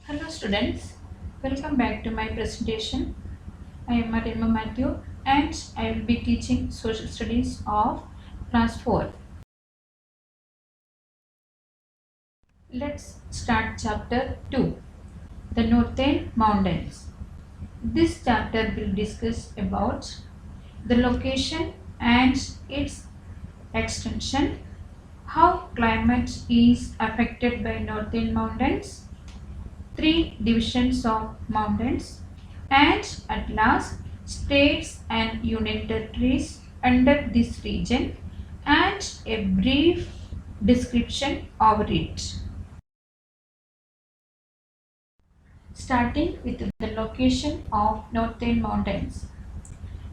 Hello students, welcome back to my presentation. I am Marilma Matthew and I will be teaching social studies of class 4. Let's start chapter 2, the Northern Mountains. This chapter will discuss about the location and its extension, how climate is affected by Northern Mountains, three divisions of mountains, and at last states and union territories under this region and a brief description of it. Starting with the location of Northern Mountains.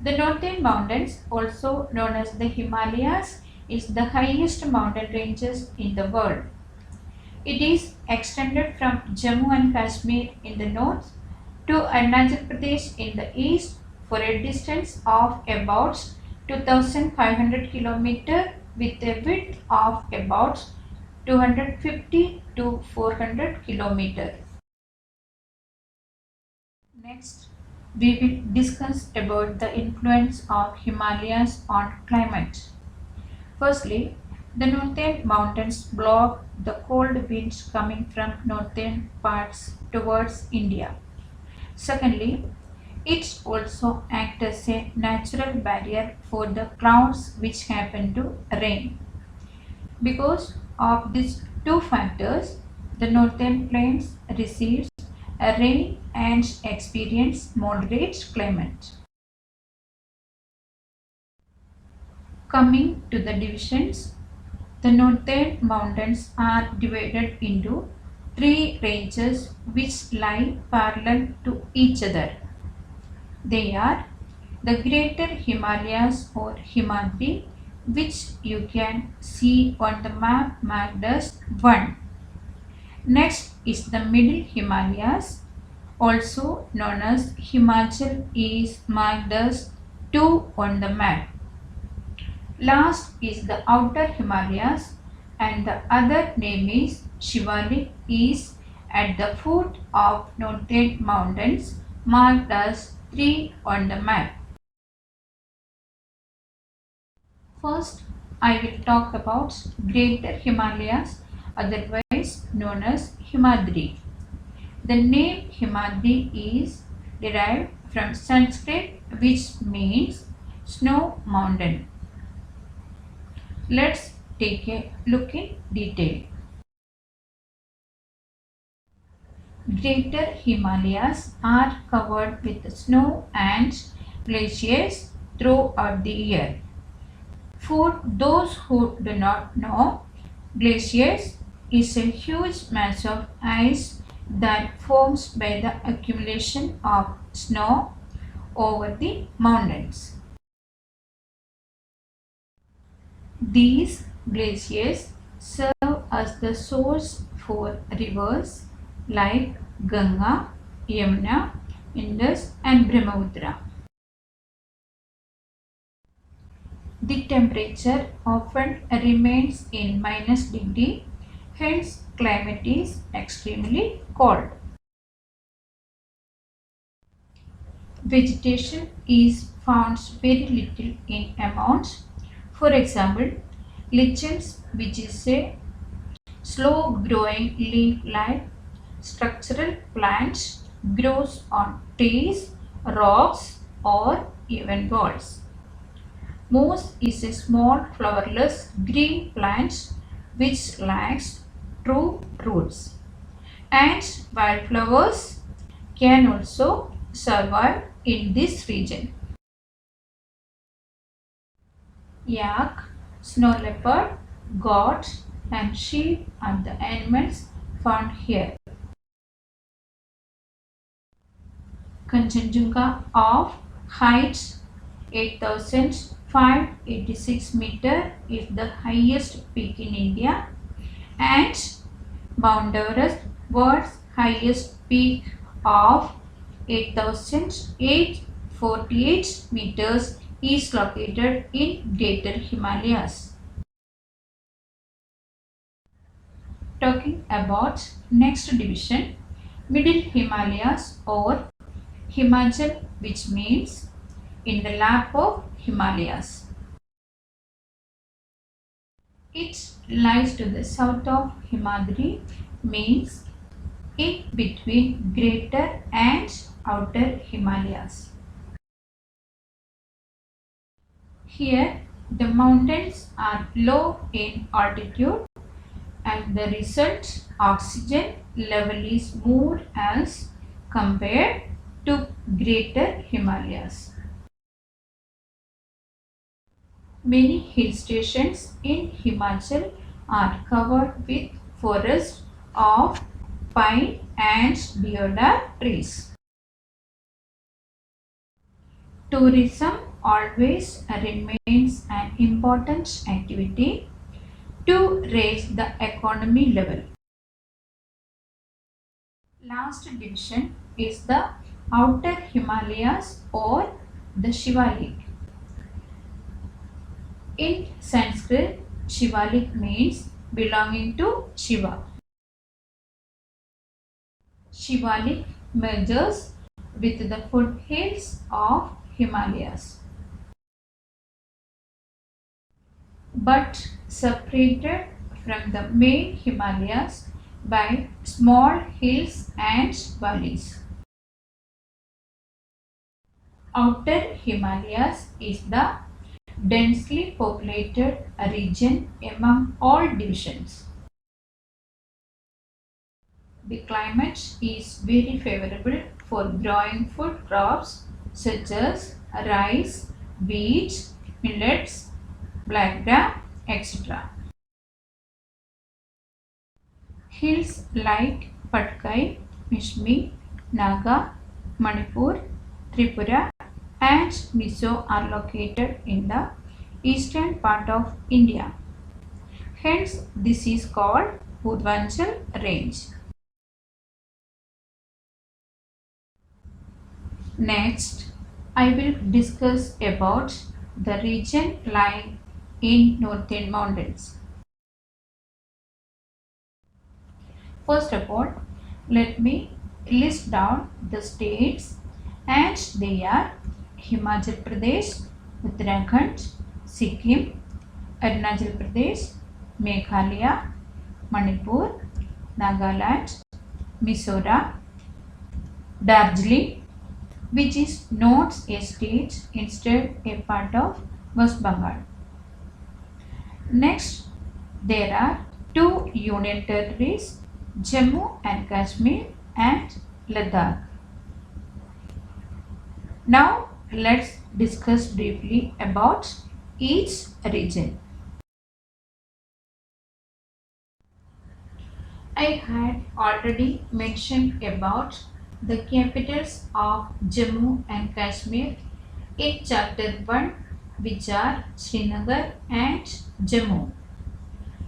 The Northern Mountains, also known as the Himalayas, is the highest mountain ranges in the world. It is extended from Jammu and Kashmir in the north to Arunachal Pradesh in the east for a distance of about 2500 km with a width of about 250 to 400 km. Next, we will discuss about the influence of Himalayas on climate. Firstly, the northern mountains block the cold winds coming from northern parts towards India. Secondly, it also acts as a natural barrier for the clouds which happen to rain. Because of these two factors, the northern plains receives a rain and experience moderate climate. Coming to the divisions, the northern mountains are divided into three ranges which lie parallel to each other. They are the Greater Himalayas or Himadri, which you can see on the map marked as 1. Next is the Middle Himalayas, also known as Himachal, is marked as 2 on the map. Last is the Outer Himalayas and the other name is Shivalik, is at the foot of Northern Mountains marked as 3 on the map. First, I will talk about Greater Himalayas, otherwise known as Himadri. The name Himadri is derived from Sanskrit, which means snow mountain. Let's take a look in detail. Greater Himalayas are covered with snow and glaciers throughout the year. For those who do not know, glaciers is a huge mass of ice that forms by the accumulation of snow over the mountains. These glaciers serve as the source for rivers like Ganga, Yamuna, Indus and Brahmaputra. The temperature often remains in -degree, hence climate is extremely cold. Vegetation is found very little in amount. For example, lichens, which is a slow growing leaf-like structural plant, grows on trees, rocks or even walls. Moss is a small flowerless green plant which lacks true roots. And wildflowers can also survive in this region. Yak, snow leopard, goat and sheep are the animals found here. Kanchenjunga of height 8,586 meter is the highest peak in India, and Mount Everest, world's highest peak of 8,848 meters, is located in Greater Himalayas. Talking about next division, Middle Himalayas or Himachal, which means in the lap of Himalayas. It lies to the south of Himadri, means in between Greater and Outer Himalayas. Here the mountains are low in altitude and the result oxygen level is more as compared to Greater Himalayas. Many hill stations in Himachal are covered with forests of pine and deodar trees. Tourism always remains an important activity to raise the economy level. Last division is the Outer Himalayas or the Shivalik. In Sanskrit, Shivalik means belonging to Shiva. Shivalik merges with the foothills of Himalayas, but separated from the main Himalayas by small hills and valleys. Outer Himalayas is the densely populated region among all divisions. The climate is very favorable for growing food crops such as rice, wheat, millets, black gram, etc. Hills like Patkai, Mishmi, Naga, Manipur, Tripura and Mizo are located in the eastern part of India. Hence, this is called Purvanchal range. Next, I will discuss about the region lying in Northern Mountains. First of all, let me list down the states, and they are Himachal Pradesh, Uttarakhand, Sikkim, Arunachal Pradesh, Meghalaya, Manipur, Nagaland, Mizoram, Darjeeling, which is not a state, instead a part of West Bengal. Next, there are two union territories, Jammu and Kashmir and Ladakh. Now, let's discuss briefly about each region. I had already mentioned about the capitals of Jammu and Kashmir in chapter 1, which are Srinagar and Jammu.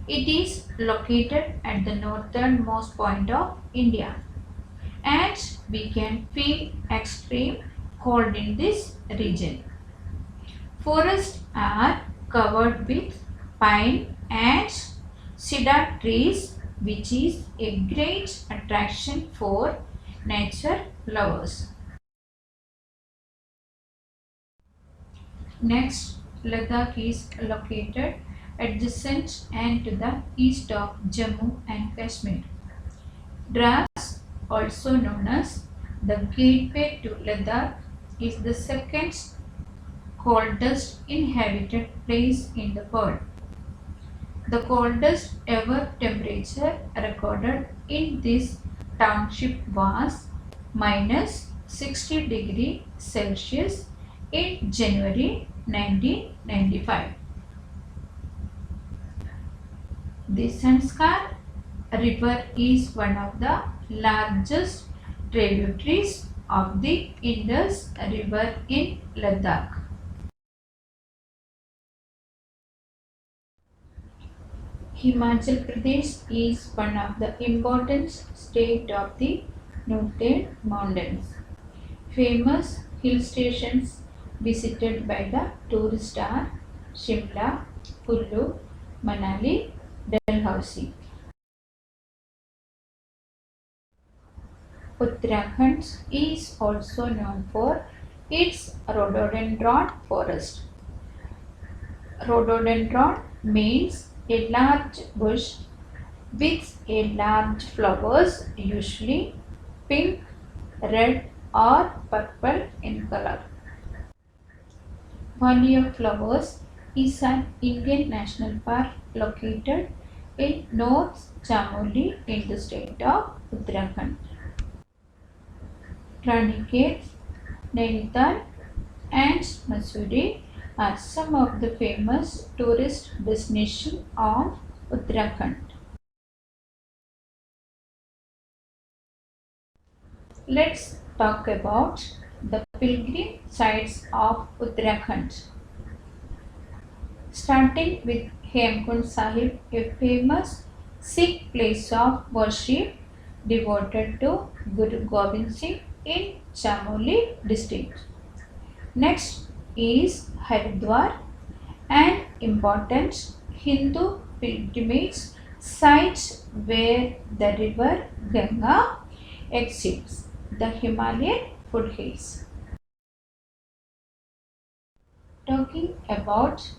It is located at the northernmost point of India, and we can feel extreme cold in this region. Forests are covered with pine and cedar trees, which is a great attraction for nature lovers. Next, Ladakh is located adjacent and to the east of Jammu and Kashmir. Dras, also known as the gateway to Ladakh, is the second coldest inhabited place in the world. The coldest ever temperature recorded in this township was minus 60 degrees Celsius in January 1995. The Sanskar river is one of the largest tributaries of the Indus River in Ladakh. Himachal Pradesh is one of the important states of the Northern Mountains. Famous hill stations visited by the tourists are Shimla, Kullu, Manali, Dalhousie. Uttarakhand is also known for its rhododendron forest. Rhododendron means a large bush with a large flowers, usually pink, red or purple in color. Valley of Flowers is an Indian national park located in North Chamoli in the state of Uttarakhand. Ranikhet, Nainital and Mussoorie are some of the famous tourist destinations of Uttarakhand. Let's talk about the pilgrim sites of Uttarakhand. Starting with Hemkund Sahib, a famous Sikh place of worship devoted to Guru Gobind Singh in Chamoli district. Next is Haridwar, an important Hindu pilgrimage site where the river Ganga exceeds the Himalayan foothills. Talking about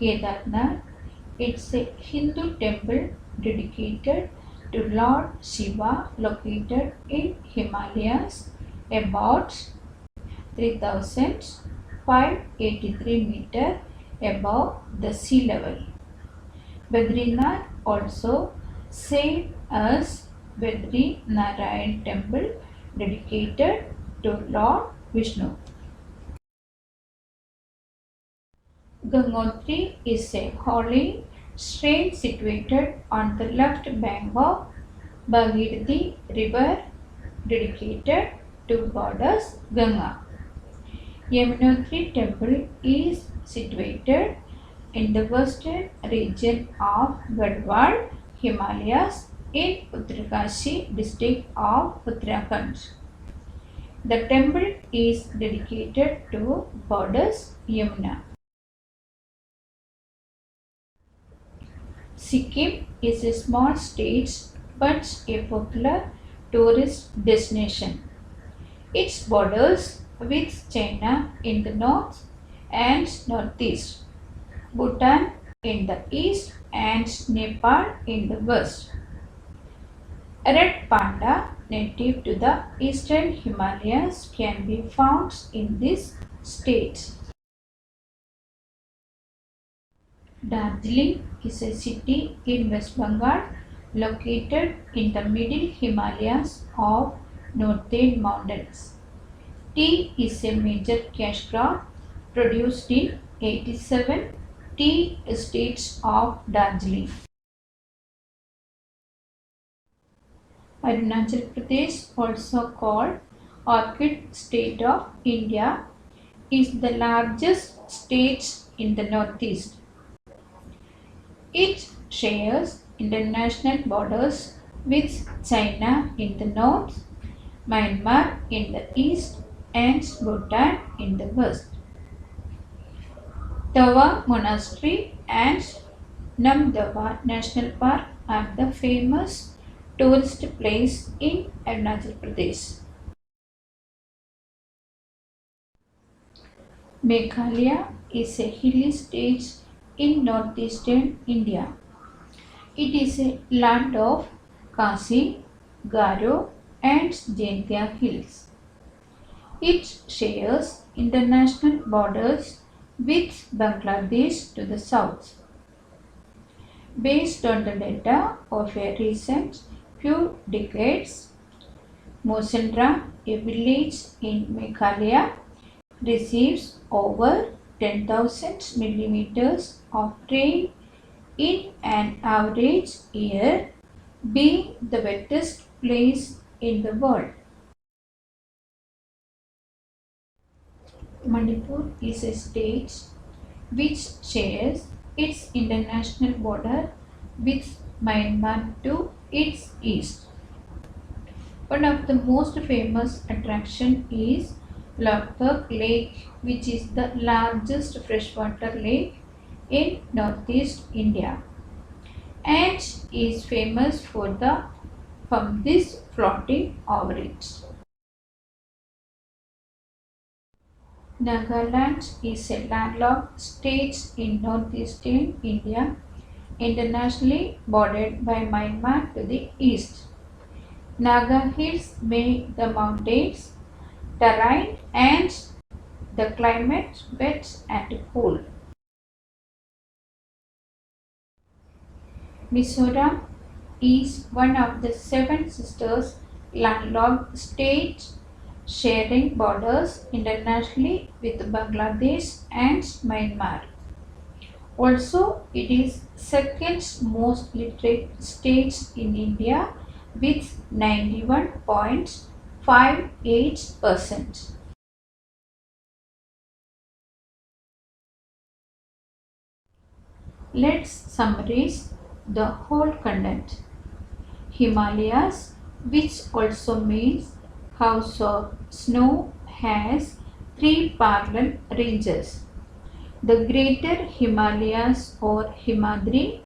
Kedarnath, it's a Hindu temple dedicated to Lord Shiva located in Himalayas about 3583 meters above the sea level. Badrinath, also same as Badri Narayan temple dedicated to Lord Vishnu. Gangotri is a holy stream situated on the left bank of Bhagirathi river dedicated to goddess Ganga. Yamunotri temple is situated in the western region of Garhwal Himalayas in Uttarkashi district of Uttarakhand. The temple is dedicated to goddess Yamuna. Sikkim is a small state but a popular tourist destination. It borders with China in the north and northeast, Bhutan in the east and Nepal in the west. A red panda native to the eastern Himalayas can be found in this state. Darjeeling is a city in West Bengal located in the middle Himalayas of northern mountains. Tea is a major cash crop produced in 87 tea estates of Darjeeling. Arunachal Pradesh, also called Orchid State of India, is the largest state in the northeast. It shares international borders with China in the north, Myanmar in the east, and Bhutan in the west. Tawa Monastery and Namdava National Park are the famous tourist place in Arunachal Pradesh. Meghalaya is a hilly state in northeastern India. It is a land of Khasi, Garo and Jaintia hills. It shares international borders with Bangladesh to the south. Based on the data of a recent few decades, Mosendra, a village in Meghalaya, receives over 10,000 millimeters of rain in an average year, being the wettest place in the world. Manipur is a state which shares its international border with Myanmar to its east. One of the most famous attraction is Loktak Lake, which is the largest freshwater lake in northeast India and is famous for the from this floating over it. Nagaland is a landlocked state in northeastern India, internationally bordered by Myanmar to the east. Naga Hills make the mountains, terrain and the climate wet and cool. Mizoram is one of the seven sisters landlocked states sharing borders internationally with Bangladesh and Myanmar. Also, it is second most literate state in India with 91.58%. Let's summarize the whole content. Himalayas, which also means house of snow, has three parallel ranges: the Greater Himalayas or Himadri,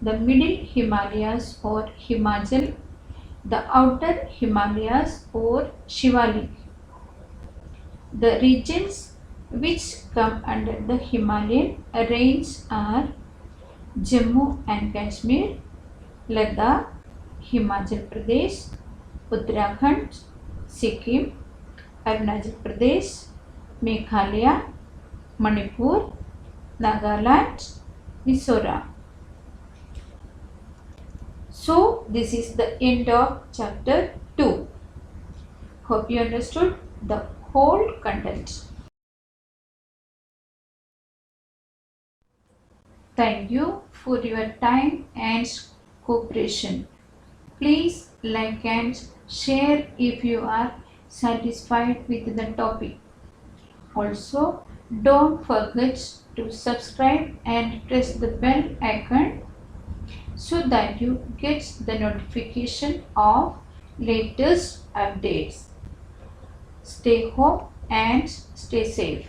the Middle Himalayas or Himachal, the Outer Himalayas or Shivalik. The regions which come under the Himalayan range are Jammu and Kashmir, Ladakh, Himachal Pradesh, Uttarakhand, Sikkim, Arunachal Pradesh, Meghalaya, Manipur, Nagaland, Mizoram. So, this is the end of chapter 2. Hope you understood the whole content. Thank you for your time and cooperation. Please like and share if you are satisfied with the topic. Also, don't forget to subscribe and press the bell icon so that you get the notification of latest updates. Stay home and stay safe.